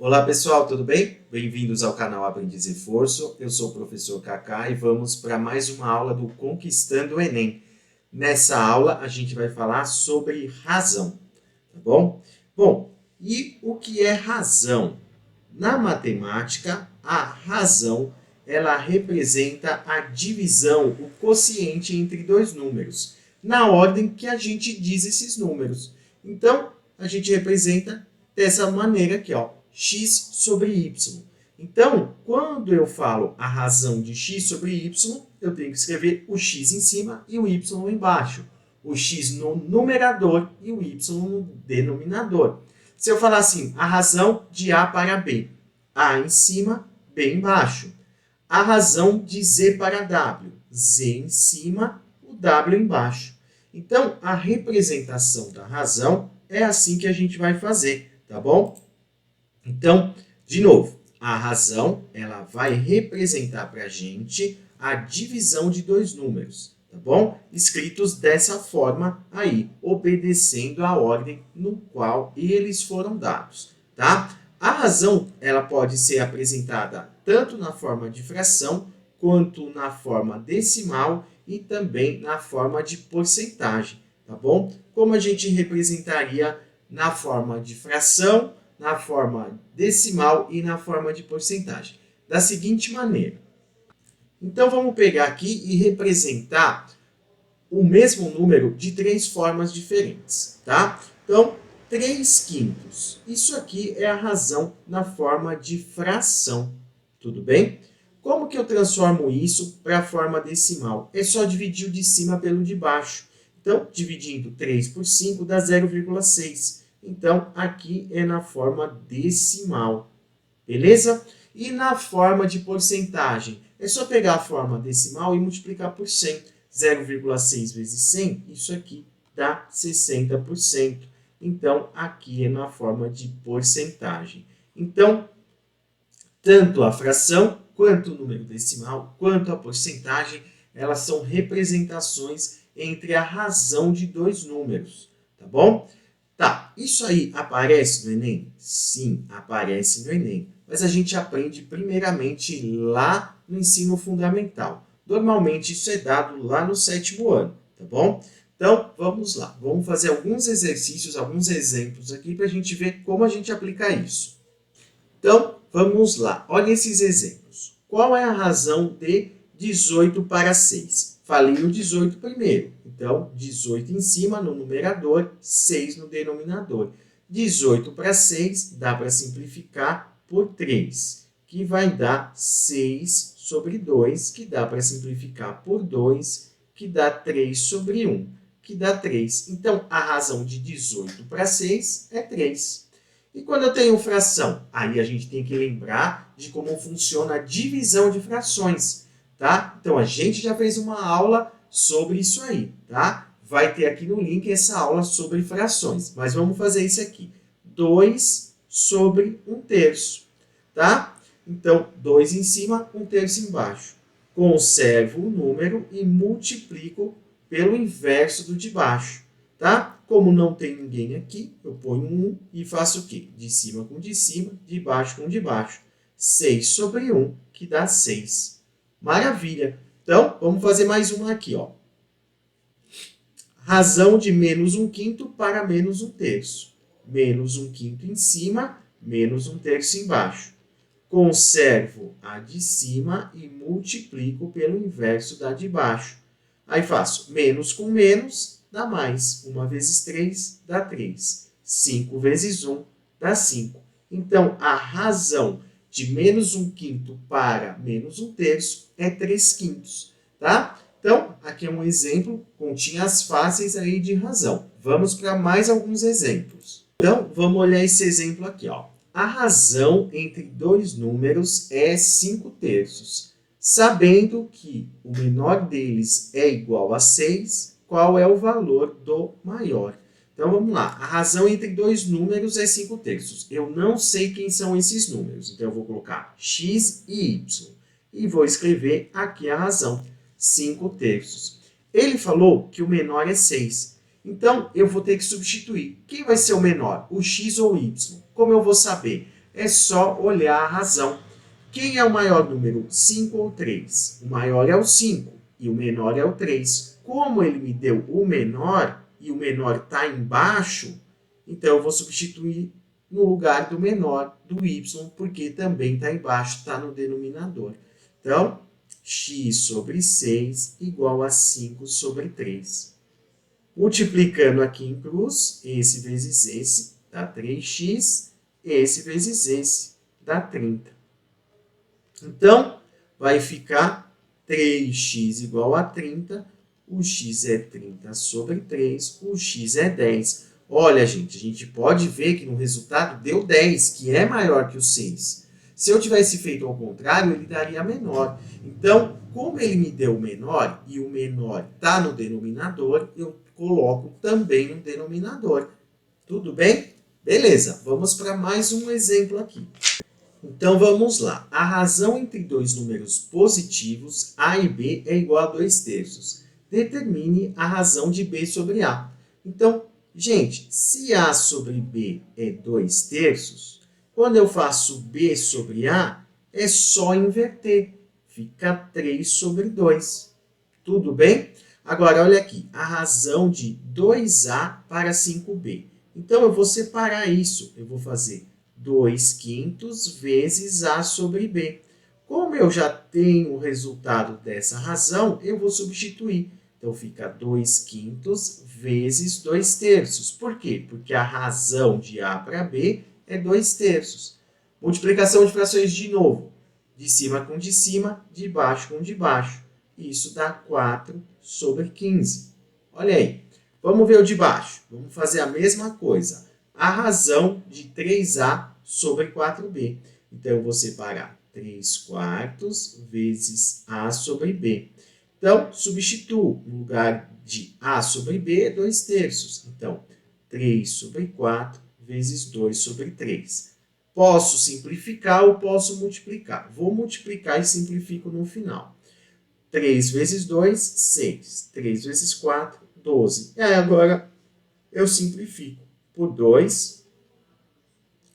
Olá pessoal, tudo bem? Bem-vindos ao canal Aprendiz Reforço. Eu sou o professor Kaká e vamos para mais uma aula do Conquistando o Enem. Nessa aula a gente vai falar sobre razão, tá bom? Bom, e o que é razão? Na matemática, a razão ela representa a divisão, o quociente entre dois números, na ordem que a gente diz esses números. Então, a gente representa dessa maneira aqui, ó, x sobre y. Então, quando eu falo a razão de x sobre y, eu tenho que escrever o x em cima e o y embaixo. O x no numerador e o y no denominador. Se eu falar assim, a razão de A para B, A em cima, B embaixo. A razão de Z para W, Z em cima, o W embaixo. Então, a representação da razão é assim que a gente vai fazer, tá bom? Então, de novo, a razão ela vai representar para a gente a divisão de dois números, tá bom? Escritos dessa forma aí, obedecendo a ordem no qual eles foram dados, tá? A razão ela pode ser apresentada tanto na forma de fração, quanto na forma decimal e também na forma de porcentagem, tá bom? Como a gente representaria na forma de fração, na forma decimal e na forma de porcentagem. Da seguinte maneira. Então, vamos pegar aqui e representar o mesmo número de três formas diferentes, tá? Então, 3/5. Isso aqui é a razão na forma de fração, tudo bem? Como que eu transformo isso para a forma decimal? É só dividir o de cima pelo de baixo. Então, dividindo 3 por 5 dá 0,6. Então, aqui é na forma decimal, beleza? E na forma de porcentagem, é só pegar a forma decimal e multiplicar por 100. 0,6 vezes 100, isso aqui dá 60%. Então, aqui é na forma de porcentagem. Então, tanto a fração, quanto o número decimal, quanto a porcentagem, elas são representações entre a razão de dois números, tá bom? Tá, isso aí aparece no Enem? Sim, aparece no Enem. Mas a gente aprende primeiramente lá no ensino fundamental. Normalmente isso é dado lá no 7º ano, tá bom? Então, vamos lá. Vamos fazer alguns exercícios, alguns exemplos aqui para a gente ver como a gente aplica isso. Então, vamos lá. Olha esses exemplos. Qual é a razão de 18 para 6? Falei o 18 primeiro. Então, 18 em cima no numerador, 6 no denominador. 18 para 6 dá para simplificar por 3, que vai dar 6 sobre 2, que dá para simplificar por 2, que dá 3 sobre 1, que dá 3. Então, a razão de 18 para 6 é 3. E quando eu tenho fração? Aí a gente tem que lembrar de como funciona a divisão de frações, tá? Então, a gente já fez uma aula sobre isso aí, tá? Vai ter aqui no link essa aula sobre frações, mas vamos fazer isso aqui. 2 sobre 1/3, tá? Então, 2 em cima, 1/3 embaixo. Conservo o número e multiplico pelo inverso do de baixo, tá? Como não tem ninguém aqui, eu ponho 1 e faço o quê? De cima com de cima, de baixo com de baixo. 6 sobre 1, que dá 6. Maravilha! Então, vamos fazer mais uma aqui, ó. Razão de menos 1/5 para menos 1/3. Menos 1/5 em cima, menos 1/3 embaixo. Conservo a de cima e multiplico pelo inverso da de baixo. Aí faço menos com menos, dá mais. 1 vezes 3 dá 3. 5 vezes 1 dá 5. Então, a razão de menos 1/5 para menos 1/3 é 3/5, tá? Então, aqui é um exemplo, continhas fáceis aí de razão. Vamos para mais alguns exemplos. Então, vamos olhar esse exemplo aqui, ó. A razão entre dois números é 5/3. Sabendo que o menor deles é igual a 6, qual é o valor do maior? Então, vamos lá. A razão entre dois números é 5/3. Eu não sei quem são esses números. Então, eu vou colocar x e y. E vou escrever aqui a razão, 5/3. Ele falou que o menor é 6. Então, eu vou ter que substituir. Quem vai ser o menor? O x ou o y? Como eu vou saber? é só olhar a razão. Quem é o maior número, 5 ou 3? O maior é o 5 e o menor é o 3. Como ele me deu o menor e o menor está embaixo, então eu vou substituir no lugar do menor, do y, porque também está embaixo, está no denominador. Então, x sobre 6 igual a 5 sobre 3. Multiplicando aqui em cruz, esse vezes esse dá 3x, esse vezes esse dá 30. Então, vai ficar 3x igual a 30, o x é 30 sobre 3, o x é 10. Olha, gente, a gente pode ver que no resultado deu 10, que é maior que o 6. Se eu tivesse feito ao contrário, ele daria menor. Então, como ele me deu o menor, e o menor está no denominador, eu coloco também no denominador. Tudo bem? Beleza, vamos para mais um exemplo aqui. Então, vamos lá. A razão entre dois números positivos, A e B, é igual a 2/3. Determine a razão de B sobre A. Então, gente, se A sobre B é 2/3, quando eu faço B sobre A, é só inverter. Fica 3 sobre 2. Tudo bem? Agora, olha aqui. A razão de 2A para 5B. Então, eu vou separar isso. Eu vou fazer 2/5 vezes A sobre B. Como eu já tenho o resultado dessa razão, eu vou substituir. Então, fica 2/5 vezes 2/3. Por quê? Porque a razão de A para B é 2/3. Multiplicação de frações de novo. De cima com de cima, de baixo com de baixo. Isso dá 4 sobre 15. Olha aí. Vamos ver o de baixo. Vamos fazer a mesma coisa. A razão de 3A sobre 4B. Então, eu vou separar 3/4 vezes A sobre B. Então, substituo. No lugar de A sobre B é 2/3. Então, 3 sobre 4 vezes 2 sobre 3. Posso simplificar ou posso multiplicar. Vou multiplicar e simplifico no final. 3 vezes 2, 6. 3 vezes 4, 12. E aí, agora, eu simplifico. Por 2,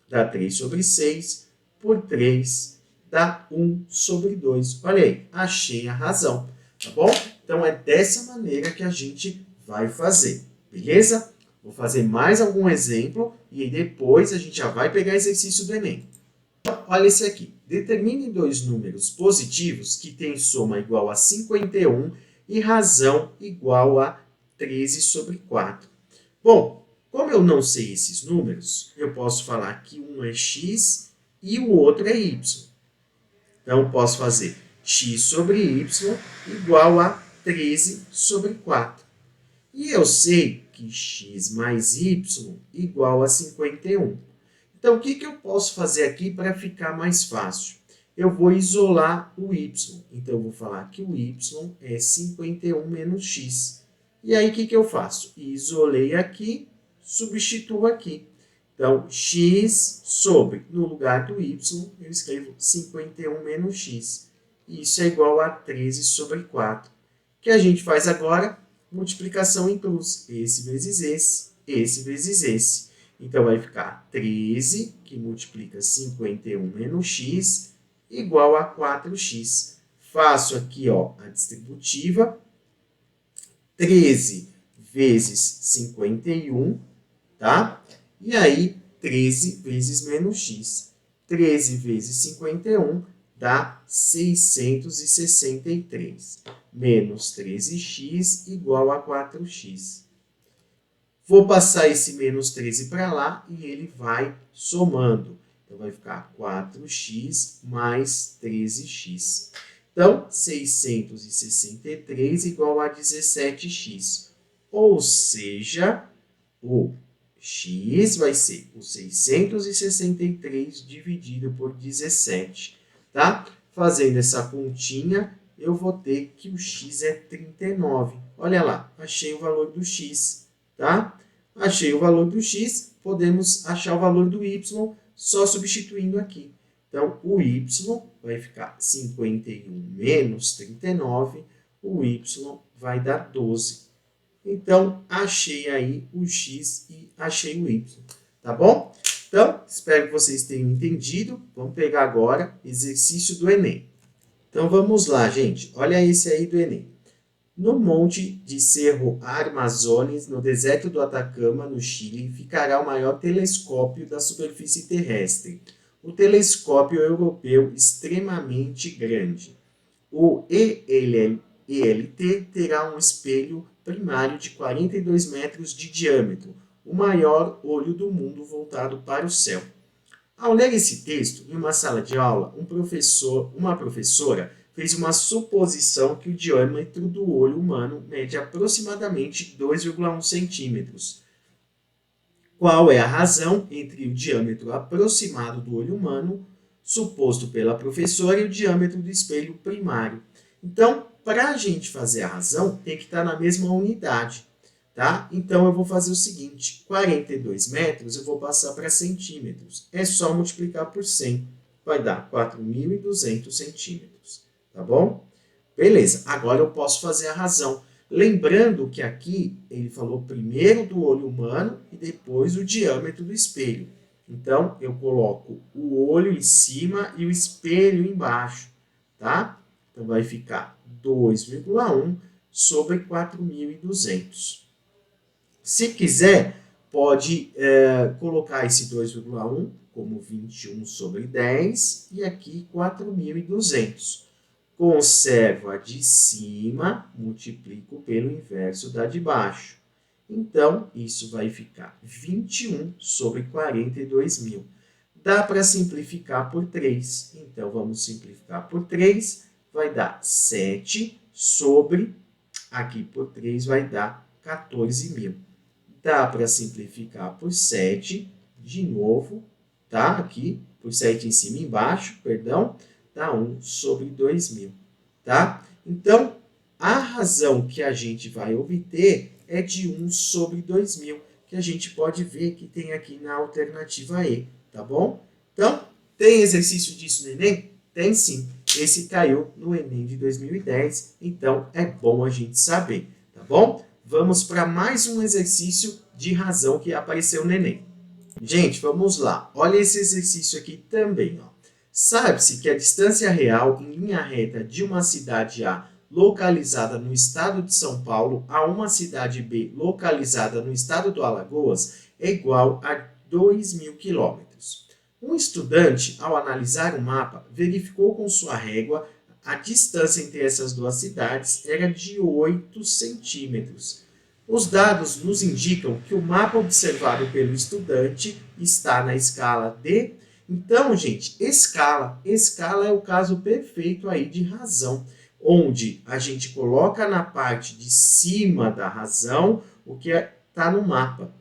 dá 3 sobre 6. Por 3, dá 1 sobre 2. Olha aí, achei a razão. Tá bom? Então, é dessa maneira que a gente vai fazer. Beleza? Vou fazer mais algum exemplo e depois a gente já vai pegar exercício do Enem. Olha esse aqui. Determine dois números positivos que têm soma igual a 51 e razão igual a 13 sobre 4. Bom, como eu não sei esses números, eu posso falar que um é x e o outro é y. Então, posso fazer x sobre y igual a 13 sobre 4. E eu sei que x mais y igual a 51. Então, o que eu posso fazer aqui para ficar mais fácil? Eu vou isolar o y. Então, eu vou falar que o y é 51 menos x. E aí, o que eu faço? Isolei aqui, substituo aqui. Então, x sobre, no lugar do y, eu escrevo 51 menos x. Isso é igual a 13 sobre 4. O que a gente faz agora? Multiplicação em cruz. Esse vezes esse vezes esse. Então, vai ficar 13, que multiplica 51 menos x, igual a 4x. Faço aqui ó, a distributiva. 13 vezes 51, tá? E aí, 13 vezes menos x. 13 vezes 51 dá 663. Menos 13x igual a 4x. Vou passar esse menos 13 para lá e ele vai somando. Então, vai ficar 4x mais 13x. Então, 663 igual a 17x. Ou seja, o x vai ser o 663 dividido por 17. Tá? Fazendo essa continha, eu vou ter que o x é 39. Olha lá, achei o valor do x. Tá? Achei o valor do x, podemos achar o valor do y só substituindo aqui. Então, o y vai ficar 51 menos 39, o y vai dar 12. Então, achei aí o x e achei o y, tá bom? Então, espero que vocês tenham entendido. Vamos pegar agora exercício do Enem. Então, vamos lá, gente. Olha esse aí do Enem. No monte de Cerro Armazones, no deserto do Atacama, no Chile, ficará o maior telescópio da superfície terrestre. O telescópio europeu extremamente grande. O ELT terá um espelho primário de 42 metros de diâmetro, o maior olho do mundo voltado para o céu. Ao ler esse texto, em uma sala de aula, uma professora fez uma suposição que o diâmetro do olho humano mede aproximadamente 2,1 centímetros. Qual é a razão entre o diâmetro aproximado do olho humano, suposto pela professora, e o diâmetro do espelho primário? Então, para a gente fazer a razão, tem que estar na mesma unidade. Tá? Então, eu vou fazer o seguinte, 42 metros eu vou passar para centímetros. É só multiplicar por 100, vai dar 4.200 centímetros. Tá bom? Beleza, agora eu posso fazer a razão. Lembrando que aqui ele falou primeiro do olho humano e depois o diâmetro do espelho. Então, eu coloco o olho em cima e o espelho embaixo. Tá? Então, vai ficar 2,1 sobre 4.200. Se quiser, pode colocar esse 2,1 como 21 sobre 10 e aqui 4.200. Conservo a de cima, multiplico pelo inverso da de baixo. Então, isso vai ficar 21 sobre 42.000. Dá para simplificar por 3. Então, vamos simplificar por 3. Vai dar 7 sobre, aqui por 3 vai dar 14.000. Dá para simplificar por 7, de novo, tá? Aqui, por 7 em cima e embaixo, perdão, dá 1 sobre 2.000, tá? Então, a razão que a gente vai obter é de 1 sobre 2.000, que a gente pode ver que tem aqui na alternativa E, tá bom? Então, tem exercício disso no Enem? Tem sim. Esse caiu no Enem de 2010, então é bom a gente saber, tá bom? Vamos para mais um exercício de razão que apareceu no Enem. Gente, vamos lá. Olha esse exercício aqui também. Sabe-se que a distância real em linha reta de uma cidade A localizada no estado de São Paulo a uma cidade B localizada no estado do Alagoas é igual a 2.000 quilômetros. Um estudante, ao analisar o mapa, verificou com sua régua a distância entre essas duas cidades era de 8 centímetros. Os dados nos indicam que o mapa observado pelo estudante está na escala de... Então, gente, escala é o caso perfeito aí de razão, onde a gente coloca na parte de cima da razão o que está no mapa.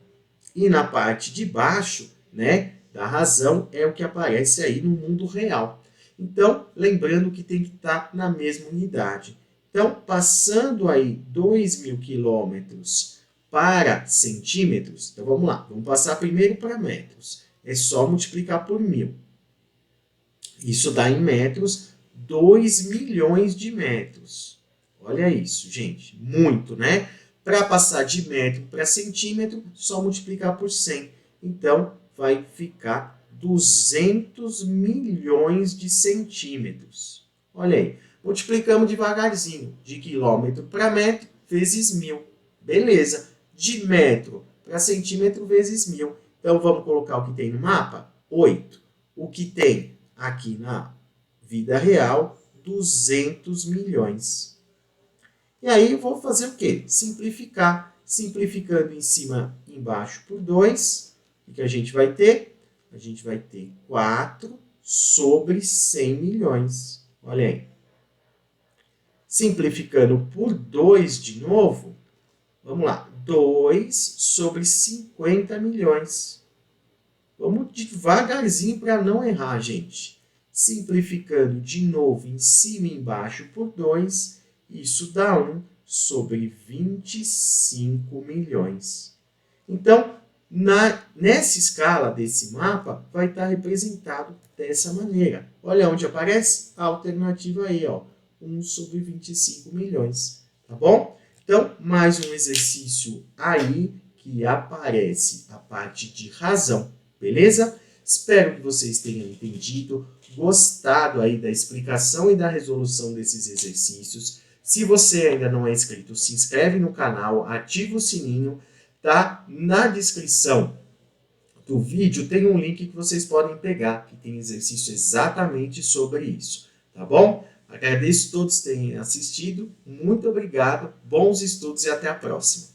E na parte de baixo, né, da razão é o que aparece aí no mundo real. Então, lembrando que tem que estar na mesma unidade. Então, passando aí 2.000 quilômetros para centímetros, então vamos lá, vamos passar primeiro para metros. É só multiplicar por 1.000. Isso dá em metros 2 milhões de metros. Olha isso, gente, muito, né? Para passar de metro para centímetro, só multiplicar por 100. Então, vai ficar 200 milhões de centímetros. Olha aí, multiplicamos devagarzinho, de quilômetro para metro vezes 1.000. Beleza, de metro para centímetro vezes 1.000. Então, vamos colocar o que tem no mapa? 8. O que tem aqui na vida real, 200 milhões. E aí, eu vou fazer o quê? Simplificar. Simplificando em cima e embaixo por 2, o que a gente vai ter? A gente vai ter 4 sobre 100 milhões. Olha aí. Simplificando por 2 de novo, vamos lá. 2 sobre 50 milhões. Vamos devagarzinho para não errar, gente. Simplificando de novo em cima e embaixo por 2, isso dá 1 sobre 25 milhões. Então, nessa escala desse mapa, vai estar representado dessa maneira. Olha onde aparece a alternativa aí, ó, 1 sobre 25 milhões. Tá bom? Então, mais um exercício aí que aparece a parte de razão. beleza? Espero que vocês tenham entendido, gostado aí da explicação e da resolução desses exercícios. Se você ainda não é inscrito, se inscreve no canal, ativa o sininho, tá? Na descrição do vídeo tem um link que vocês podem pegar, que tem exercício exatamente sobre isso, tá bom? Agradeço a todos que tenham assistido, muito obrigado, bons estudos e até a próxima.